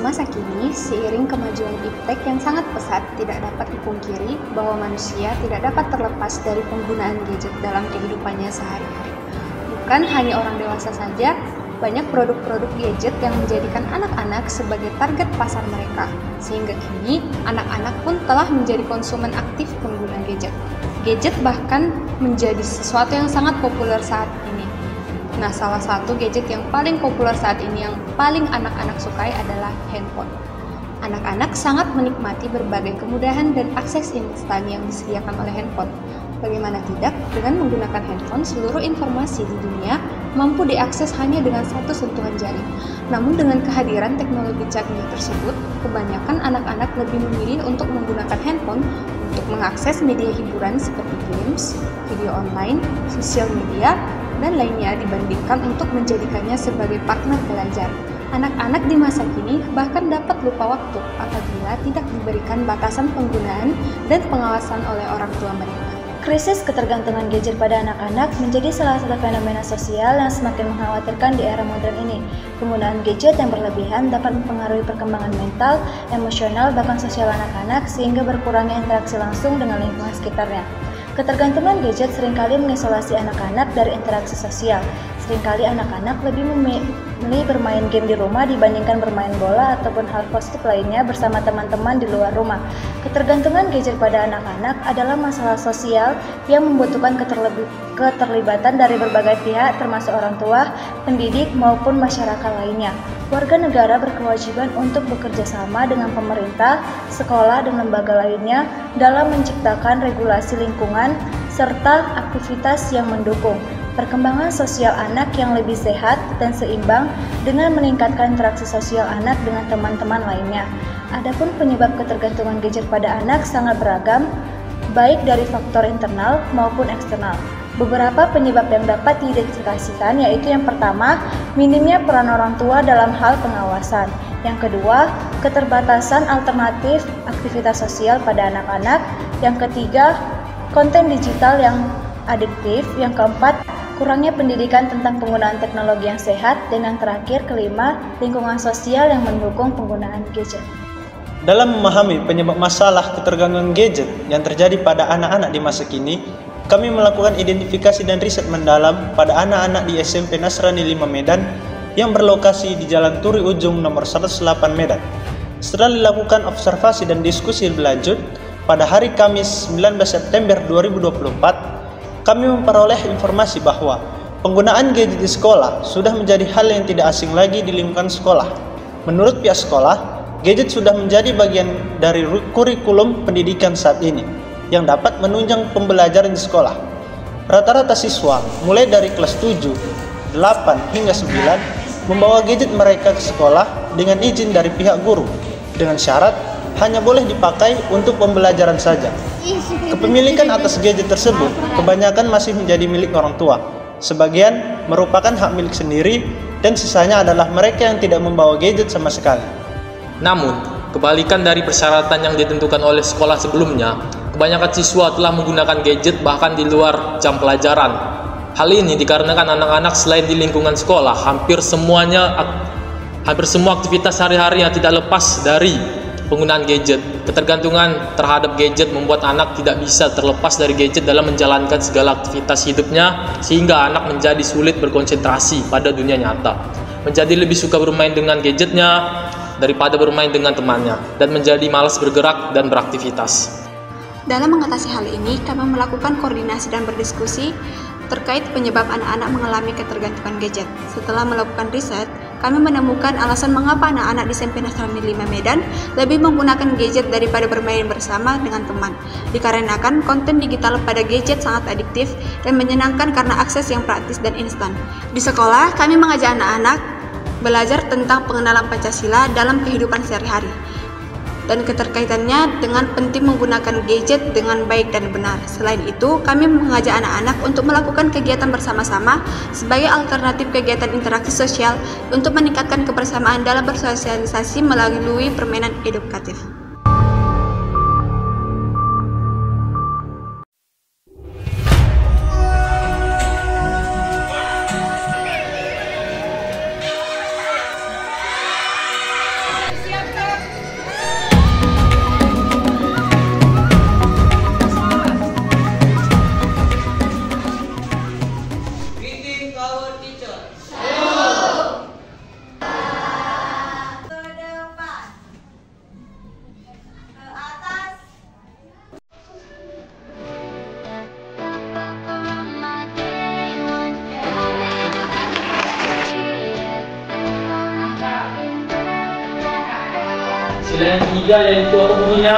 masa kini, seiring kemajuan iptek yang sangat pesat, tidak dapat dipungkiri bahwa manusia tidak dapat terlepas dari penggunaan gadget dalam kehidupannya sehari-hari. Bukan hanya orang dewasa saja, banyak produk-produk gadget yang menjadikan anak-anak sebagai target pasar mereka, sehingga kini anak-anak pun telah menjadi konsumen aktif pengguna gadget. Gadget bahkan menjadi sesuatu yang sangat populer saat ini. Nah, salah satu gadget yang paling populer saat ini yang paling anak-anak sukai adalah handphone. Anak-anak sangat menikmati berbagai kemudahan dan akses instan yang disediakan oleh handphone. Bagaimana tidak, dengan menggunakan handphone, seluruh informasi di dunia mampu diakses hanya dengan satu sentuhan jari. Namun dengan kehadiran teknologi canggih tersebut, kebanyakan anak-anak lebih memilih untuk menggunakan handphone untuk mengakses media hiburan seperti games, video online, sosial media, dan lainnya dibandingkan untuk menjadikannya sebagai partner belajar. Anak-anak di masa kini bahkan dapat lupa waktu apabila tidak diberikan batasan penggunaan dan pengawasan oleh orang tua mereka. Krisis ketergantungan gadget pada anak-anak menjadi salah satu fenomena sosial yang semakin mengkhawatirkan di era modern ini. Penggunaan gadget yang berlebihan dapat mempengaruhi perkembangan mental, emosional, bahkan sosial anak-anak sehingga berkurangnya interaksi langsung dengan lingkungan sekitarnya. Ketergantungan gadget seringkali mengisolasi anak-anak dari interaksi sosial. Seringkali anak-anak lebih memilih bermain game di rumah dibandingkan bermain bola ataupun hal positif lainnya bersama teman-teman di luar rumah. Ketergantungan gadget pada anak-anak adalah masalah sosial yang membutuhkan keterlibatan dari berbagai pihak termasuk orang tua, pendidik, maupun masyarakat lainnya. Warga negara berkewajiban untuk bekerja sama dengan pemerintah, sekolah, dan lembaga lainnya dalam menciptakan regulasi lingkungan serta aktivitas yang mendukung perkembangan sosial anak yang lebih sehat dan seimbang dengan meningkatkan interaksi sosial anak dengan teman-teman lainnya. Adapun penyebab ketergantungan gadget pada anak sangat beragam, baik dari faktor internal maupun eksternal. Beberapa penyebab yang dapat diidentifikasikan yaitu yang pertama, minimnya peran orang tua dalam hal pengawasan. Yang kedua, keterbatasan alternatif aktivitas sosial pada anak-anak. Yang ketiga, konten digital yang adiktif. Yang keempat, kurangnya pendidikan tentang penggunaan teknologi yang sehat. Dan yang terakhir, kelima, lingkungan sosial yang mendukung penggunaan gadget. Dalam memahami penyebab masalah ketergantungan gadget yang terjadi pada anak-anak di masa kini, kami melakukan identifikasi dan riset mendalam pada anak-anak di SMP Nasrani 5 Medan yang berlokasi di Jalan Turi Ujung nomor 108 Medan. Setelah dilakukan observasi dan diskusi berlanjut, pada hari Kamis 19 September 2024, kami memperoleh informasi bahwa penggunaan gadget di sekolah sudah menjadi hal yang tidak asing lagi di lingkungan sekolah. Menurut pihak sekolah, gadget sudah menjadi bagian dari kurikulum pendidikan saat ini yang dapat menunjang pembelajaran di sekolah. Rata-rata siswa mulai dari kelas 7, 8 hingga 9 membawa gadget mereka ke sekolah dengan izin dari pihak guru dengan syarat hanya boleh dipakai untuk pembelajaran saja. Kepemilikan atas gadget tersebut kebanyakan masih menjadi milik orang tua. Sebagian merupakan hak milik sendiri dan sisanya adalah mereka yang tidak membawa gadget sama sekali. Namun, kebalikan dari persyaratan yang ditentukan oleh sekolah sebelumnya, kebanyakan siswa telah menggunakan gadget bahkan di luar jam pelajaran. Hal ini dikarenakan anak-anak selain di lingkungan sekolah, hampir semua aktivitas sehari-harinya tidak lepas dari penggunaan gadget. Ketergantungan terhadap gadget membuat anak tidak bisa terlepas dari gadget dalam menjalankan segala aktivitas hidupnya, sehingga anak menjadi sulit berkonsentrasi pada dunia nyata, menjadi lebih suka bermain dengan gadgetnya daripada bermain dengan temannya, dan menjadi malas bergerak dan beraktivitas. Dalam mengatasi hal ini, kami melakukan koordinasi dan berdiskusi terkait penyebab anak-anak mengalami ketergantungan gadget. Setelah melakukan riset, kami menemukan alasan mengapa anak-anak di SMP Nasrani 5 Medan lebih menggunakan gadget daripada bermain bersama dengan teman. Dikarenakan konten digital pada gadget sangat adiktif dan menyenangkan karena akses yang praktis dan instan. Di sekolah, kami mengajak anak-anak belajar tentang pengenalan Pancasila dalam kehidupan sehari-hari dan keterkaitannya dengan penting menggunakan gadget dengan baik dan benar. Selain itu, kami mengajak anak-anak untuk melakukan kegiatan bersama-sama sebagai alternatif kegiatan interaksi sosial untuk meningkatkan kebersamaan dalam bersosialisasi melalui permainan edukatif. Selain tiga yaitu apa bunyinya?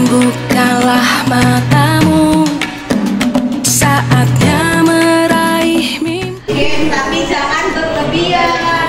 Bukalah matamu, saatnya meraih mimpi. Tapi jangan berlebihan.